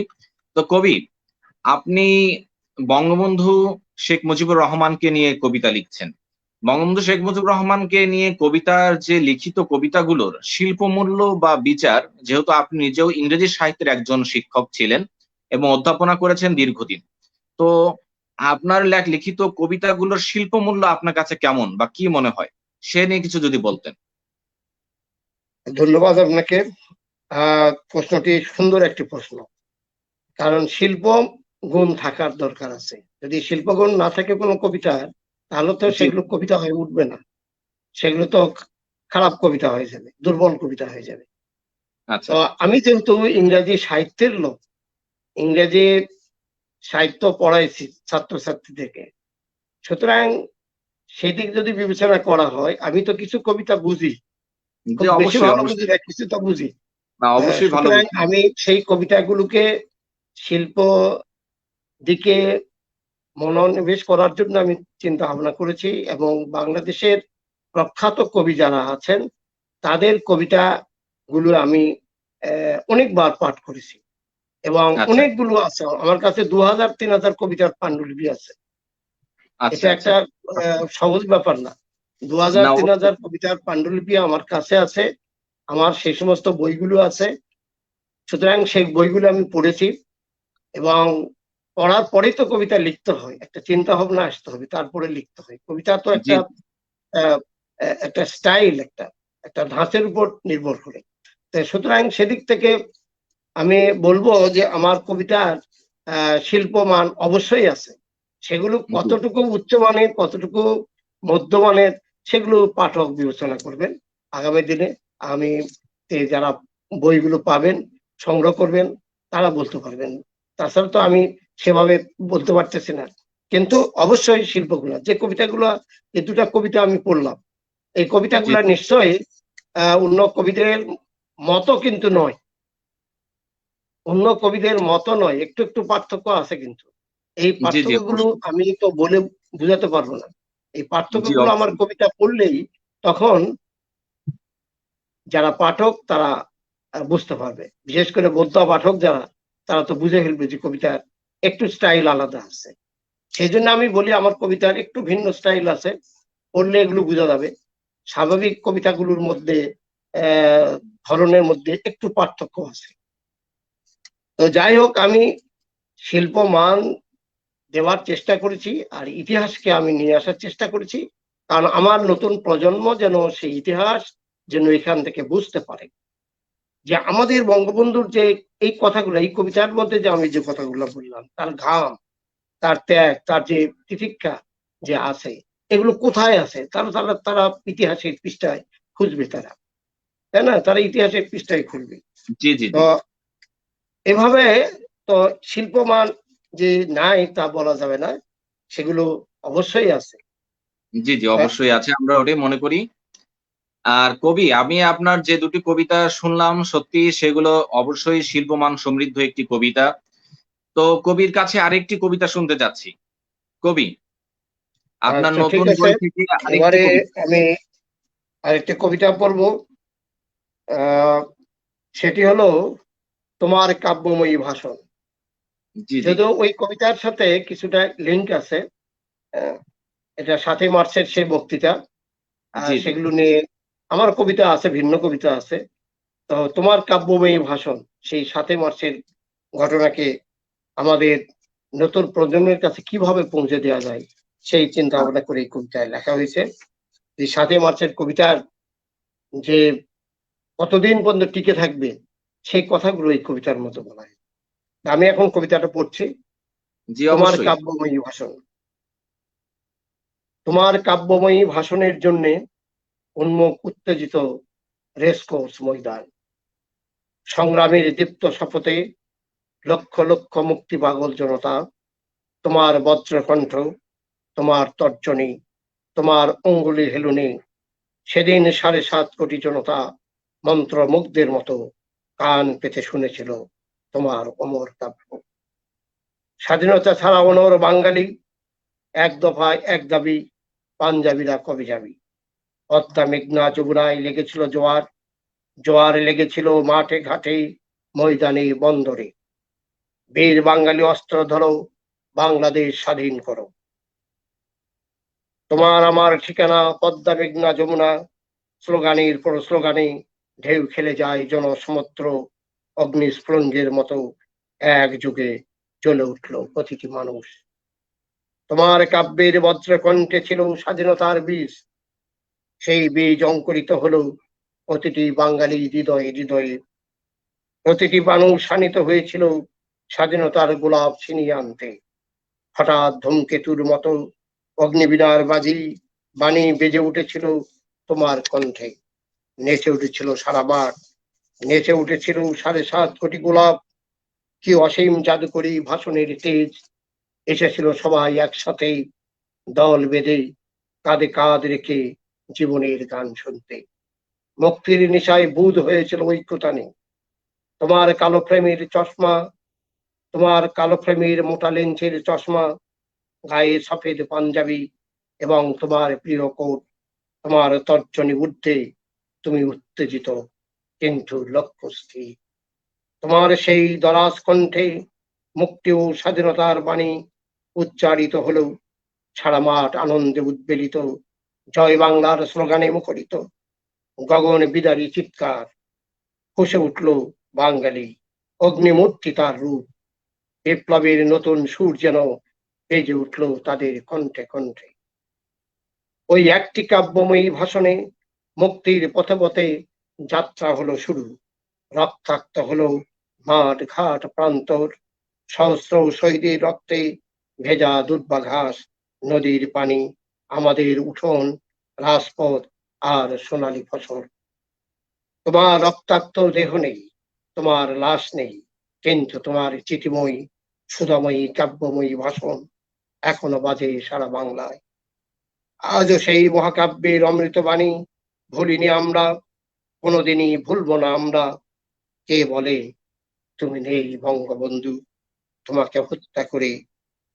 তো কবি, আপনি বঙ্গবন্ধু শেখ মুজিবুর রহমানকে নিয়ে কবিতা লিখছেন। বঙ্গবন্ধু শেখ মুজিবুর রহমানকে নিয়ে কবিতার যে লিখিত কবিতাগুলোর শিল্পমূল্য বা বিচার, যেহেতু আপনি নিজেও ইংরেজি সাহিত্যের একজন শিক্ষক ছিলেন এবং অধ্যাপনা করেছেন দীর্ঘদিন, তো আপনার লিখিত কবিতাগুলোর শিল্পমূল্য আপনার কাছে কেমন বা কি মনে হয়, সে নিয়ে কিছু যদি বলতেন। ধন্যবাদ আপনাকে। প্রশ্নটি সুন্দর একটি প্রশ্ন। কারণ শিল্প গুণ থাকার দরকার আছে। যদি শিল্পগুণ না থাকে কোনো কবিতার, তাহলে তো জি। সেগুলো কবিতা হয়ে উঠবে না। সেগুলো তো খারাপ কবিতা হয়ে যাবে, দুর্বল কবিতা হয়ে যাবে। আচ্ছা। তো আমি যেহেতু ইংরেজি সাহিত্যের লোক, ইংরেজি সাহিত্য পড়াইছি ছাত্রছাত্রীদেরকে, সুতরাং সেদিক যদি বিবেচনা করা হয়, আমি তো কিছু কবিতা বুঝি, জি খুব বেশি অবশ্যই ভালো বুঝি অবশ্যই। না, কিছু তো বুঝি। না অবশ্যই ভালো সুতরাং বুঝছেন। আমি সেই কবিতাগুলোকে শিল্প দিকে মনোনিবেশ করার জন্য আমি চিন্তা ভাবনা করেছি, এবং বাংলাদেশের প্রখ্যাত কবি যারা আছেন তাদের কবিতা গুলো আমি অনেকবার পাঠ করেছি, এবং আচ্ছা অনেকগুলো আছে আমার কাছে। 2000-3000 কবিতার পাণ্ডুলিপি আছে। আচ্ছা এটা আচ্ছা। একটা সহজ ব্যাপার না। দু হাজার না তিন অবশ্যই। হাজার কবিতার পাণ্ডুলিপি আমার কাছে আছে, আমার সেই সমস্ত বইগুলো আছে। সুতরাং সেই বইগুলো আমি পড়েছি, এবং পড়ার পরেই তো কবিতা লিখতে হয়, একটা চিন্তা ভাবনা আসতে হবে, তারপরে লিখতে হয়। কবিতা তো জি একটা আহ, একটা স্টাইল, একটা একটা ধাঁচের উপর নির্ভর করে। সুতরাং সেদিক থেকে আমি বলবো যে আমার কবিতার শিল্পমান অবশ্যই আছে। সেগুলো জি কতটুকু উচ্চমানের, কতটুকু মধ্যমানের, সেগুলো পাঠক বিবেচনা করবেন আগামী দিনে। আমি যারা বইগুলো পাবেন, সংগ্রহ করবেন, তারা বলতে পারবেন। তাছাড়া তো আমি সেভাবে বলতে পারতেছি না। কিন্তু অবশ্যই শিল্পগুলো, যে কবিতাগুলো, যে দুটা কবিতা আমি পড়লাম, এই জি কবিতাগুলো নিশ্চয়ই অন্য কবিদের মতো কিন্তু নয়, অন্য কবিদের মতো নয়, একটু একটু পার্থক্য আছে। কিন্তু এই জি জি পার্থক্যগুলো অবশ্যই। আমি তো বলে বুঝাতে পারবো না। এই জি পার্থক্যগুলো আমার অবশ্যই। কবিতা পড়লেই তখন যারা পাঠক তারা বুঝতে পারবে, বিশেষ করে বৌদ্ধ পাঠক যারা, তারা তো বুঝে ফেলবে যে কবিতার একটু স্টাইল আলাদা আছে। সেই জন্য আমি বলি আমার কবিতার একটু ভিন্ন স্টাইল আছে, পড়লে এগুলো বোঝা যাবে। স্বাভাবিক কবিতাগুলোর মধ্যে ধরনের মধ্যে একটু পার্থক্য আছে। তো যাই হোক, আমি শিল্প মান দেওয়ার চেষ্টা করেছি আর ইতিহাসকে আমি নিয়ে আসার চেষ্টা করেছি, কারণ আমার নতুন প্রজন্ম যেন সেই ইতিহাস যেন এখান থেকে বুঝতে পারে যে আমাদের বঙ্গবন্ধুর যে এই কথাগুলো, এই কবিতার মধ্যে যে আমি যে কথাগুলো বললাম, তার ঘাম, তার ত্যাগ, তার যে তিতিক্ষা যে আছে, এগুলো কোথায় আছে তারা তারা তারা ইতিহাসের পৃষ্ঠায় খুঁজবে, তারা, তাই না? তারা ইতিহাসের পৃষ্ঠায় খুঁজবে। জি জি তো জি এভাবে তো শিল্পমান যে নাই তা বলা যাবে না, সেগুলো অবশ্যই আছে। জি জি অবশ্যই আছে, আমরা ওটাই মনে করি। আর কবি, আমি আপনার যে দুটি কবিতা শুনলাম সত্যি সেগুলো অবশ্যই শিল্পমান সমৃদ্ধ একটি কবিতা। তো কবির কাছে আরেকটি কবিতা শুনতে যাচ্ছি। কবি, আপনার আচ্ছা, ঠিক নতুন আছে। বই থেকে আরেকটি এবারে কবিতা। আমি আরেকটি কবিতা পড়বো। আহ সেটি হলো তোমার কাব্যময়ী ভাষণ। জি জি যদিও ওই কবিতার সাথে কিছুটা লিঙ্ক আছে, আহ, এটা 7ই মার্চের সেই বক্তৃতা, জি জি সেগুলো নিয়ে আমার কবিতা আছে, ভিন্ন কবিতা আছে। তো তোমার কাব্যময়ী ভাষণ সেই 7ই মার্চের ঘটনাকে আমাদের নতুন প্রজন্মের কাছে কিভাবে পৌঁছে দেওয়া যায় সেই চিন্তা ভাবনা করে এই কবিতায় লেখা হয়েছে। এই 7ই মার্চের কবিতার যে কতদিন পর্যন্ত টিকে থাকবে সেই কথাগুলো এই কবিতার মতো বলা হয়। আমি এখন কবিতাটা পড়ছি। জি তোমার অবশ্যই। কাব্যময়ী ভাষণ। তোমার কাব্যময়ী ভাষণের জন্য উন্মুখ উত্তেজিত রেসকোর্স ময়দান, সংগ্রামের দীপ্ত শপথে লক্ষ লক্ষ মুক্তি পাগল জনতা, তোমার বজ্রকণ্ঠ, তোমার তর্জনী, তোমার অঙ্গুলি হেলুনি, সেদিন 7.5 কোটি জনতা মন্ত্রমুগ্ধের মতো কান পেতে শুনেছিল তোমার অমর কাব্য। স্বাধীনতা ছাড়া অনর বাঙালি, এক দফায় এক দাবি, পাঞ্জাবিরা কবে যাবি। পদ্মা মেঘনা যমুনায় লেগেছিল জোয়ার, জোয়ার লেগেছিল মাঠে ঘাটে ময়দানে বন্দরে। বীর বাঙালি অস্ত্র ধরো, বাংলাদেশ স্বাধীন করো। তোমার আমার ঠিকানা পদ্মা মেঘনা যমুনা, স্লোগানের পর স্লোগানে ঢেউ খেলে যায় জনসমুদ্র, অগ্নিস্ফুলিঙ্গের মতো এক যুগে জ্বলে উঠল প্রতিটি মানুষ। তোমার কাব্যের বজ্রকণ্ঠে ছিল স্বাধীনতার বীজ, সেই বীজ অঙ্কুরিত হলো প্রতিটি বাঙালি হৃদয়ে হৃদয়ে। প্রতিটি মানুষ শানিত হয়েছিল স্বাধীনতার গোলাপ ছিনিয়ে আনতে। হঠাৎ ধূমকেতুর মতো অগ্নিবীণার বাণী বেজে উঠেছিল তোমার কণ্ঠে। নেচে উঠেছিল সারা মাঠ, নেচে উঠেছিল 7.5 কোটি গোলাপ। কি অসীম জাদুকরী ভাষণের তেজ! এসেছিল সবাই একসাথে, দল বেঁধে, কাঁধে কাঁধ রেখে জীবনের গান শুনতে। মুক্তির নেশায় বুঁদ হয়েছিল ঐক্যতানে। তোমার কালো ফ্রেমের চশমা, তোমার কালো ফ্রেমের মোটা লেন্সের চশমা, গায়ে সফেদ পাঞ্জাবি এবং তোমার প্রিয় কোট, তোমার তর্জনী ঊর্ধ্বে তুমি উত্তেজিত কিন্তু লক্ষ্য স্থির। তোমার সেই দরাজ কণ্ঠে মুক্তি ও স্বাধীনতার বাণী উচ্চারিত হলো, সারা মাঠ আনন্দে উদ্বেলিত, জয় বাংলার স্লোগানে মুখরিত। গগন বিদারী চিৎকার, ফুঁসে উঠল বাঙালি, অগ্নিমূর্তি তার রূপ। বিপ্লবের নতুন সুর যেন বেজে উঠল তাদের কণ্ঠে কণ্ঠে। ওই একটি কাব্যময়ী ভাষণে মুক্তির পথে পথে যাত্রা হলো শুরু। রক্তাক্ত হলো মাঠ ঘাট প্রান্তর, সহস্র শহীদের রক্তে ভেজা দুর্বা ঘাস, নদীর পানি, আমাদের উঠোন, রাজপথ আর সোনালী ফসল। তোমার রক্তাক্ত দেহ নেই, তোমার লাশ নেই, কিন্তু তোমার চিঠিময়ী সুধাময়ী কাব্যময়ী ভাষণ এখনো বাজে সারা বাংলায়। আজও সেই মহাকাব্যের অমৃত বাণী ভুলিনি আমরা, কোনোদিনই ভুলবো না আমরা। কে বলে তুমি নেই বঙ্গবন্ধু, তোমাকে হত্যা করে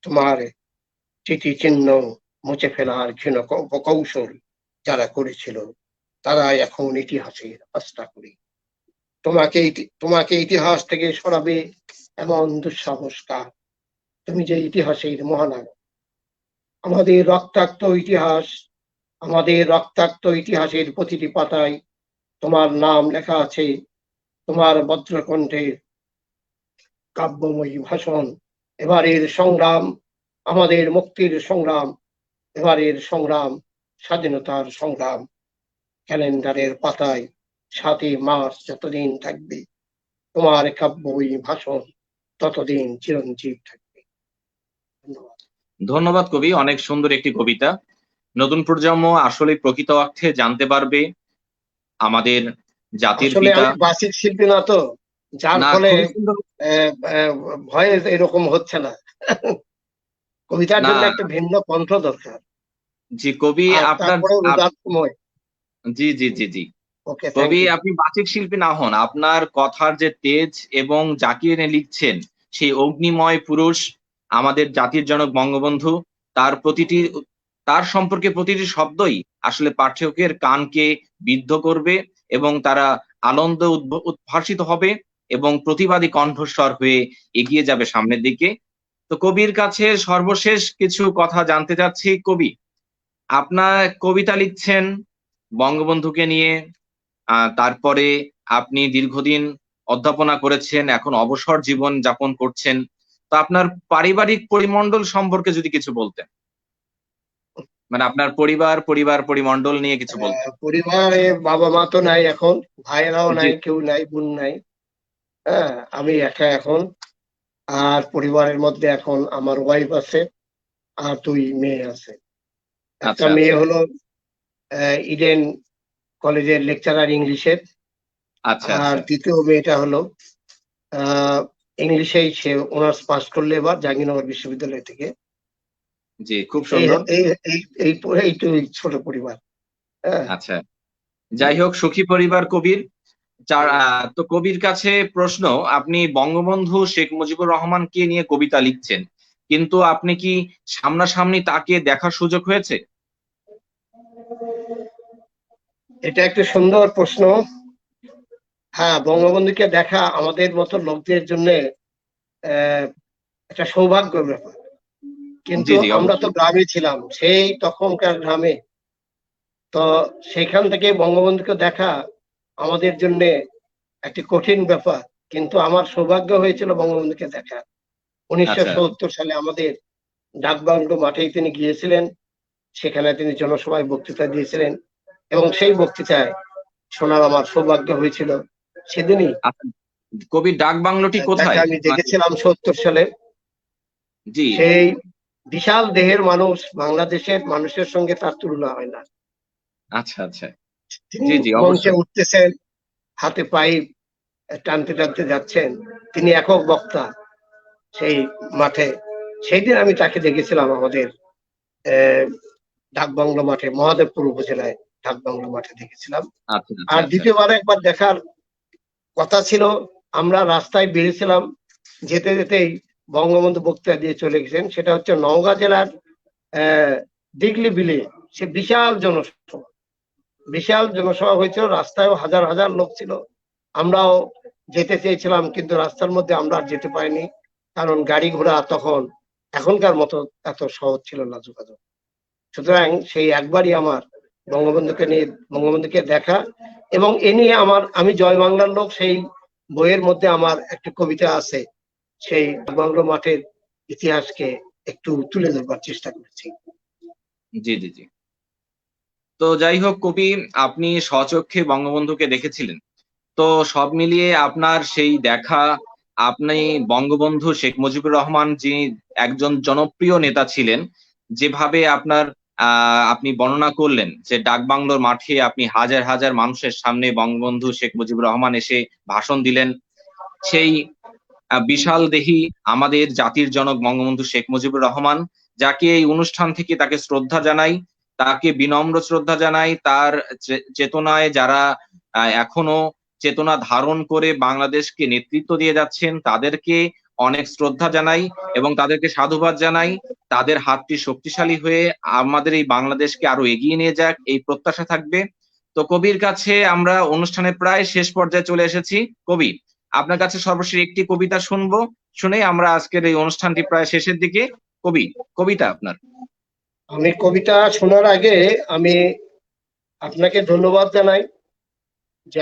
তোমার স্মৃতিচিহ্ন মুছে ফেলার ক্ষীণ কৌশল যারা করেছিল তারা এখন ইতিহাসের আস্থা করি। তোমাকে ইতিহাস থেকে সরাবে এমন দুঃসাহস কার? তুমি যে ইতিহাসের মহানায়ক। আমাদের রক্তাক্ত ইতিহাস, আমাদের রক্তাক্ত ইতিহাসের প্রতিটি পাতায় তোমার নাম লেখা আছে। তোমার বজ্রকণ্ঠের কাব্যময়ী ভাষণ। এবারের সংগ্রাম আমাদের মুক্তির সংগ্রাম, এবারের সংগ্রাম স্বাধীনতার সংগ্রাম। ক্যালেন্ডারের পাতায় ৭ই মার্চ যতদিন থাকবে, তোমার কাব্যময়ী ভাষণ ততদিন চিরঞ্জীব থাকবে। ধন্যবাদ। ধন্যবাদ কবি, অনেক সুন্দর একটি কবিতা। নতুন প্রজন্ম আসলে প্রকৃত অর্থে জানতে পারবে আমাদের জাতির আসলে পিতা। আমি বাচিক শিল্পী না তো, যার না, ফলে খুবই সুন্দর। ভয়েস এরকম হচ্ছে না। কবিতার না, জন্য একটা ভিন্ন কণ্ঠ দরকার, জি কবি আর আপনার তারপরে রোজার সময়। জি জি জি জি ওকে, থ্যাংক কবি ইউ। আপনি বাচিক শিল্পী না হন, আপনার কথার যে তেজ এবং যাকে এনে লিখছেন সেই অগ্নিময় পুরুষ, আমাদের জাতির জনক বঙ্গবন্ধু, তার প্রতিটি তার সম্পর্কে প্রতিটি শব্দই আসলে পাঠকের কানকে বিদ্ধ করবে এবং তারা আনন্দ উদ্ভাসিত হবে এবং প্রতিবাদী কণ্ঠস্বর হয়ে এগিয়ে যাবে সামনের দিকে। তো কবির কাছে সর্বশেষ কিছু কথা জানতে চাচ্ছি। কবি, আপনার কবিতা লিখছেন বঙ্গবন্ধুকে নিয়ে, তারপরে আপনি দীর্ঘদিন অধ্যাপনা করেছেন, এখন অবসর জীবন যাপন করছেন। তো আপনার পারিবারিক পরিমণ্ডল সম্পর্কে যদি কিছু বলতেন, মানে আপনার পরিমণ্ডল নিয়ে কিছু বলতেন। পরিবারে বাবা মা তো নাই এখন, ভাইয়েরাও জি, নাই, কেউ নাই, বোন নাই। হ্যাঁ, আমি একা এখন। আর পরিবারের মধ্যে এখন আমার ওয়াইফ আছে আর 2 মেয়ে আছে। একটা আচ্ছা, মেয়ে আচ্ছা, হলো ইডেন কলেজের লেকচারার ইংলিশের। আচ্ছা, আর আচ্ছা। দ্বিতীয় মেয়েটা হলো ইংলিশেই, সে অনার্স পাস করলে এবার জাহাঙ্গীরনগর বিশ্ববিদ্যালয় থেকে। জি, খুব এই সুন্দর। এই এই এই এই তো এই ছোট পরিবার। হ্যাঁ। আচ্ছা, যাই হোক, সুখী পরিবার কবির। তো কবির কাছে প্রশ্ন, আপনি বঙ্গবন্ধু শেখ মুজিবুর রহমানকে নিয়ে কবিতা লিখছেন, কিন্তু আপনি কি সামনাসামনি তাকে দেখার সুযোগ হয়েছে? এটা একটা সুন্দর প্রশ্ন। হ্যাঁ, বঙ্গবন্ধুকে দেখা আমাদের মতো লোকদের জন্য একটা সৌভাগ্যের ব্যাপার। জি, কিন্তু জি, আমরা তো অবশ্যই। গ্রামে ছিলাম, সেই তখনকার গ্রামে। তো সেখান থেকে বঙ্গবন্ধুকে দেখা আমাদের জন্য একটি কঠিন ব্যাপার। কিন্তু আমার সৌভাগ্য হয়েছিল বঙ্গবন্ধুকে দেখা। আচ্ছা, 1970 সালে আমাদের ডাকবাংলো মাঠেই তিনি গিয়েছিলেন। সেখানে তিনি জনসভায় বক্তৃতা দিয়েছিলেন এবং সেই বক্তৃতায় শোনার আমার সৌভাগ্য হয়েছিল। সেদিনই আচ্ছা, কবির ডাক বাংলোটি তাকে কোথায়? আমি মানে দেখেছিলাম 70 সালে। জি, সেই বিশাল দেহের মানুষ, বাংলাদেশের মানুষের সঙ্গে তার তুলনা হয় না। আচ্ছা, আচ্ছা। তিনি জি, জি, মঞ্চে অবশ্যই। উঠতেছেন, হাতে পাইপ টানতে টানতে যাচ্ছেন। তিনি একক বক্তা সেই মাঠে। সেই দিন আমি তাকে দেখেছিলাম আমাদের ডাকবাংলো মাঠে, মহাদেবপুর উপজেলায় ডাকবাংলো মাঠে দেখেছিলাম। আচ্ছা, আচ্ছা, আর আচ্ছা। দ্বিতীয়বার একবার দেখার কথা ছিল। আমরা রাস্তায় বেরিয়েছিলাম, যেতে যেতেই বঙ্গবন্ধু বক্তৃতা দিয়ে চলে গেছেন। সেটা হচ্ছে নওগাঁ জেলার দিগলি বিলে। সে বিশাল জনসভা হয়েছিল, রাস্তায়ও হাজার হাজার লোক ছিল। আমরাও যেতে চেয়েছিলাম, কিন্তু রাস্তার মধ্যে আমরা আর যেতে পারিনি, কারণ গাড়ি ঘোড়া তখন এখনকার মতো এত সহজ ছিল না যোগাযোগ। সুতরাং সেই একবারই আমার বঙ্গবন্ধুকে দেখা। এবং এ নিয়ে আমি জয় বাংলার লোক, সেই বইয়ের মধ্যে আমার একটা কবিতা আছে। সেই বাংলো মাঠের ইতিহাসকে একটু তুলে ধরবার চেষ্টা করেছি। জি, জি, জি। তো যাই হোক কবি, আপনি স্বচক্ষে বঙ্গবন্ধুকে দেখেছিলেন। তো সব মিলিয়ে আপনার সেই দেখা, আপনি বঙ্গবন্ধু শেখ মুজিবুর রহমান, যিনি একজন জনপ্রিয় নেতা ছিলেন, যেভাবে আপনি বর্ণনা করলেন যে ডাকবাংলোর মাঠে আপনি হাজার হাজার মানুষের সামনে বঙ্গবন্ধু শেখ মুজিবুর রহমান এসে ভাষণ দিলেন, সেই বিশাল দেহি আমাদের জাতির জনক বঙ্গবন্ধু শেখ মুজিবুর রহমান, যাকে এই অনুষ্ঠান থেকে তাকে শ্রদ্ধা জানাই, তাকে বিনম্র শ্রদ্ধা জানাই। তার চেতনায় যারা এখনো চেতনা ধারণ করে বাংলাদেশকে নেতৃত্ব দিয়ে যাচ্ছেন, তাদেরকে অনেক শ্রদ্ধা জানাই এবং তাদেরকে সাধুবাদ জানাই। তাদের হাতটি শক্তিশালী হয়ে আমাদের এই বাংলাদেশকে আরো এগিয়ে নিয়ে যাক, এই প্রত্যাশা থাকবে। তো কবির কাছে আমরা অনুষ্ঠানের প্রায় শেষ পর্যায়ে চলে এসেছি। কবি, আপনার কাছে সর্বশেষ একটি কবিতা শুনবো, শুনে আমরা আজকের এই অনুষ্ঠানটি প্রায় শেষের দিকে। কবি, কবিতা আপনার। আমি কবিতা শোনার আগে আমি আপনাকে ধন্যবাদ জানাই যে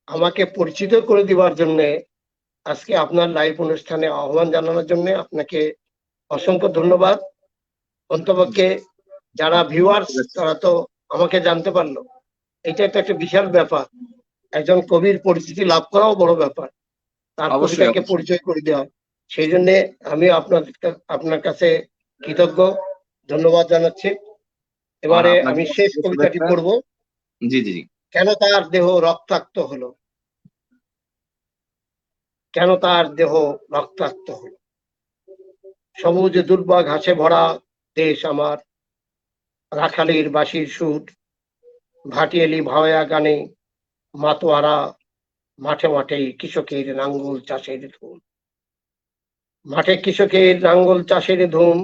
আমাকে পরিচিত করে দিবার জন্য আজকে আপনার লাইভ অনুষ্ঠানে আহ্বান জানানোর জন্য আপনাকে অসংখ্য ধন্যবাদ। অন্তপক্ষে যারা ভিউয়ার্স তারা তো আমাকে জানতে পারলো, এটা তো একটা বিশাল ব্যাপার। একজন কবির পরিচিতি লাভ করাও বড় ব্যাপার, তার অবশ্যই, কবিতাকে অবশ্যই। পরিচয় করে দেওয়া। সেই জন্য আমি আপনার কাছে কৃতজ্ঞ, ধন্যবাদ জানাচ্ছি। আর এবারে আপনাকে আমি শেষ কবিতাটি শুভেচ্ছা। পড়ব। জি, জি, জি। কেন তার দেহ রক্তাক্ত হলো, কেন তার দেহ রক্তাক্ত হলো। সবুজ দুর্বা ঘাসে ভরা দেশ আমার, রাখালির বাঁশির সুর, ভাটিয়ালি ভাওয়া গানে মাতোয়ারা, মাঠে মাঠে কৃষকের নাঙ্গল চাষের ধুম, মাঠে কৃষকের নাঙ্গল চাষের ধুম,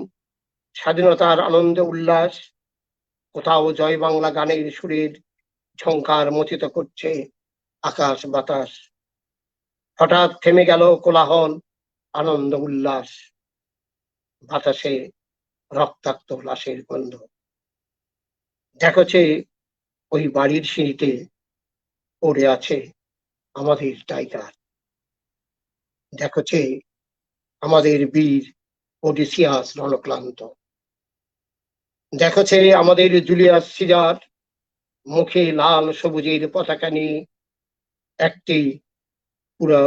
স্বাধীনতার আনন্দ উল্লাস, কোথাও জয় বাংলা গানের সুরের ঝংকার মথিত করছে আকাশ বাতাস। হঠাৎ থেমে গেল কোলাহল, আনন্দ উল্লাস, বাতাসে রক্তাক্ত লাশের গন্ধ। দেখছে ওই বাড়ির সিঁড়িতে পড়ে আছে আমাদের টাইগার, দেখছে আমাদের বীর ওডিসিয়াস রণক্লান্ত, দেখছে আমাদের জুলিয়াস সিজার মুখে লাল সবুজের পতাকা নিয়ে একটি পুরো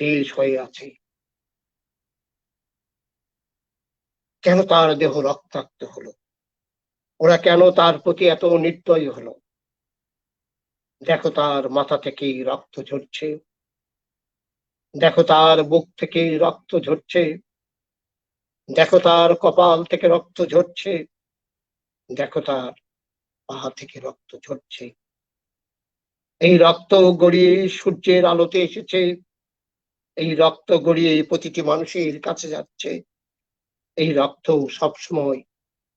দেশ হয়ে আছে। কেন তার দেহ রক্তাক্ত হলো, ওরা কেন তার প্রতি এত নির্দয় হলো। দেখো তার মাথা থেকে রক্ত ঝরছে, দেখো তার বুক থেকে রক্ত ঝরছে, দেখো তার কপাল থেকে রক্ত ঝরছে, দেখো তার পা থেকে রক্ত ঝরছে। এই রক্ত গড়িয়ে সূর্যের আলোতে এসেছে, এই রক্ত গড়িয়ে প্রতিটি মানুষের কাছে যাচ্ছে, এই রক্ত সবসময়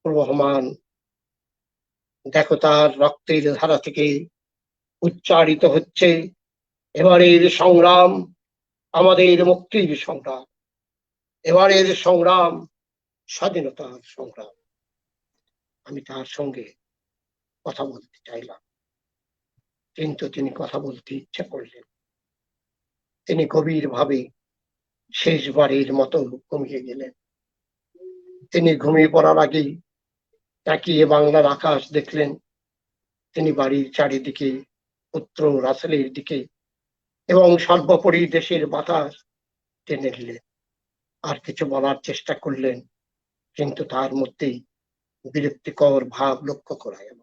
প্রবহমান। দেখো তার রক্তের ধারা থেকে উচ্চারিত হচ্ছে এবারের সংগ্রাম, আমাদের মুক্তির সংগ্রাম, এবারের সংগ্রাম স্বাধীনতার সংগ্রাম। আমি তার সঙ্গে কথা বলতে চাইলাম, কিন্তু তিনি কথা বলতে ইচ্ছা করলেন। তিনি গভীর ভাবে শেষবারের মতো ঘুমিয়ে গেলেন। তিনি ঘুমিয়ে পড়ার আগেই তাকিয়ে বাংলার আকাশ দেখলেন। তিনি বাড়ির চারিদিকে, পুত্র রাসেলের দিকে এবং সর্বোপরি দেশের বাতাস টেনে নিলেন। আর কিছু বলার চেষ্টা করলেন, কিন্তু তার মধ্যেই বিরক্তিকর ভাব লক্ষ্য করা গেল।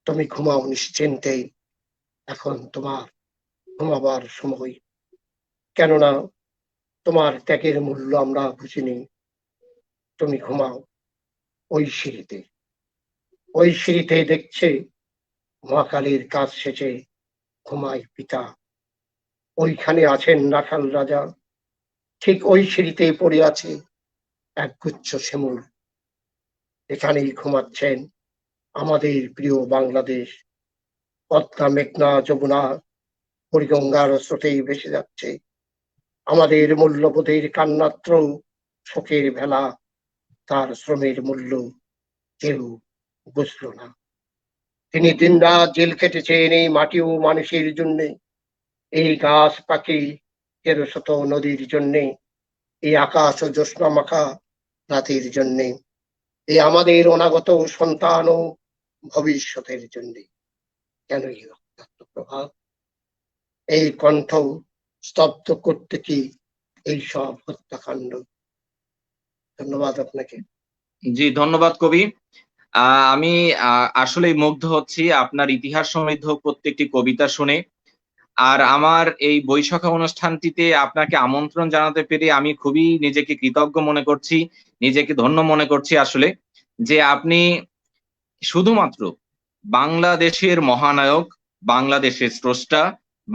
তুমি ঘুমাও নিশ্চিন্তে, এখন তোমার ঘুমাবার সময়, কেননা তোমার ত্যাগের মূল্য আমরা বুঝিনি। তুমি ঘুমাও ওই সিঁড়িতে, ওই সিঁড়িতে দেখছে মহাকালীর কাজ শেষে ঘুমায় পিতা, ওইখানে আছেন রাখাল রাজা, ঠিক ওই সিঁড়িতে পড়ে আছে একগুচ্ছ শিমুল। এখানেই ঘুমাচ্ছেন আমাদের প্রিয় বাংলাদেশ। পদ্মা মেঘনা যমুনা বুড়িগঙ্গার স্রোতেই ভেসে যাচ্ছে আমাদের মূল্যবোধের কান্নাত্র শোকের ভেলা। তার শ্রমের মূল্য কেউ বুঝল না। তিনি দিনরাত জেল খেটেছেন এই মাটি ও মানুষের জন্য, এই গাছ পাখি তেরোশত নদীর জন্যে, এই আকাশ ও জ্যোৎস্না মাখা রাতের জন্যে, এই আমাদের অনাগত সন্তান ও ভবিষ্যতের জন্য। কেন এই রক্তাক্ত প্রভাব, এই কণ্ঠ স্তব্ধ করতে কি এই সব হত্যাকাণ্ড। ধন্যবাদ আপনাকে। জি, ধন্যবাদ কবি। আমি আসলেই মুগ্ধ হচ্ছি আপনার ইতিহাস সমৃদ্ধ প্রত্যেকটি কবিতা শুনে। আর আমার এই বইসখা অনুষ্ঠানটিতে আপনাকে আমন্ত্রণ জানাতে পেরে আমি খুবই নিজেকে কৃতজ্ঞ মনে করছি, নিজেকে ধন্য মনে করছি আসলে, যে আপনি শুধুমাত্র বাংলাদেশের মহানায়ক, বাংলাদেশের স্রষ্টা,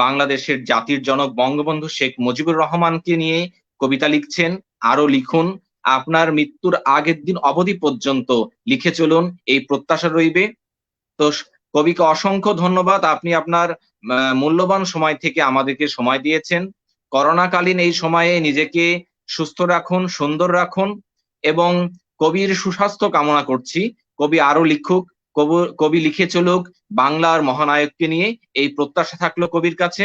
বাংলাদেশের জাতির জনক বঙ্গবন্ধু শেখ মুজিবুর রহমানকে নিয়ে কবিতা লিখছেন, আরো লিখুন। আপনার মৃত্যুর আগের দিন অবধি পর্যন্ত লিখে চলুন, এই প্রত্যাশা রইবে। তো কবিকে অসংখ্য ধন্যবাদ, আপনি আপনার মূল্যবান সময় থেকে আমাদেরকে সময় দিয়েছেন। করোনাকালীন এই সময়ে নিজেকে সুস্থ রাখুন, সুন্দর রাখুন এবং কবির সুস্বাস্থ্য কামনা করছি। কবি আরো লিখুক, কবি লিখে চলুক বাংলার মহানায়ককে নিয়ে, এই প্রত্যাশা থাকলো কবির কাছে।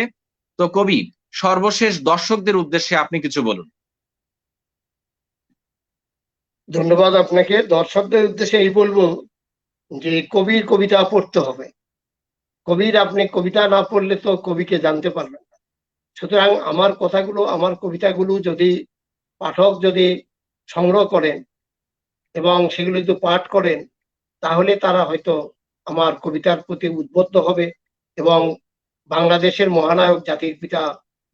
তো কবি, সর্বশেষ দর্শকদের উদ্দেশ্যে আপনি কিছু বলুন। ধন্যবাদ আপনাকে। দর্শকদের উদ্দেশ্যে এই বলবো যে কবির কবিতা পড়তে হবে। আপনি কবিতা না পড়লে তো কবিকে জানতে পারবেন না। সুতরাং আমার কবিতাগুলো যদি পাঠক যদি সংগ্রহ করেন এবং সেগুলো যদি পাঠ করেন, তাহলে তারা হয়তো আমার কবিতার প্রতি উদ্বুদ্ধ হবে এবং বাংলাদেশের মহানায়ক জাতির পিতা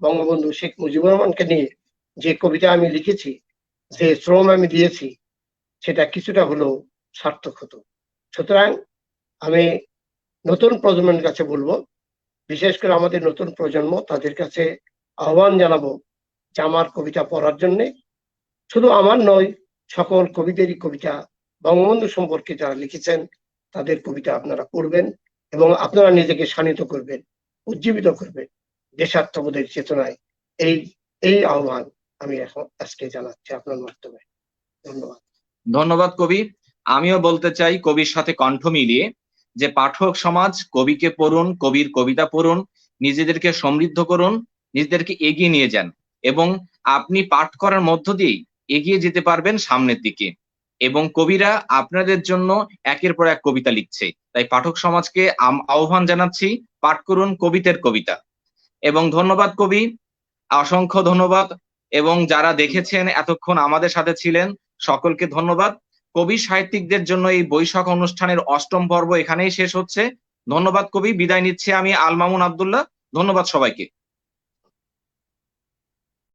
বঙ্গবন্ধু শেখ মুজিবুর রহমানকে নিয়ে যে কবিতা আমি লিখেছি, যে শ্রম আমি দিয়েছি, সেটা কিছুটা হলেও সার্থক হতো। সুতরাং আমি নতুন প্রজন্মের কাছে বলবো, বিশেষ করে আমাদের নতুন প্রজন্ম, তাদের কাছে আহ্বান জানাবো যে আমার কবিতা পড়ার জন্য। শুধু আমার নয়, সকল কবিদেরই কবিতা, বঙ্গবন্ধু সম্পর্কে যারা লিখেছেন তাদের কবিতা আপনারা পড়বেন এবং আপনারা নিজেকে শানিত করবেন, উজ্জীবিত করবেন দেশাত্মবোধের চেতনায়। এই আহ্বান আমি এখন আজকে জানাচ্ছি আপনার মাধ্যমে। ধন্যবাদ। ধন্যবাদ কবি। আমিও বলতে চাই কবির সাথে কণ্ঠ মিলিয়ে যে পাঠক সমাজ কবিকে পড়ুন, কবির কবিতা পড়ুন, নিজেদেরকে সমৃদ্ধ করুন, নিজেদেরকে এগিয়ে নিয়ে যান এবং আপনি পাঠ করার মধ্য দিয়েই এগিয়ে যেতে পারবেন সামনের দিকে। এবং কবিরা আপনাদের জন্য একের পর এক কবিতা লিখছে, তাই পাঠক সমাজকে আহ্বান জানাচ্ছি, পাঠ করুন কবিদের কবিতা। এবং ধন্যবাদ কবি, অসংখ্য ধন্যবাদ। এবং যারা দেখেছেন এতক্ষণ আমাদের সাথে ছিলেন, সকলকে ধন্যবাদ। কবি সাহিত্যিকদের জন্য এই বৈশাখ অনুষ্ঠানের ৮ম পর্ব এখানেই শেষ হচ্ছে। ধন্যবাদ কবি, বিদায় নিচ্ছি আমি আল মামুন আব্দুল্লাহ। ধন্যবাদ সবাইকে।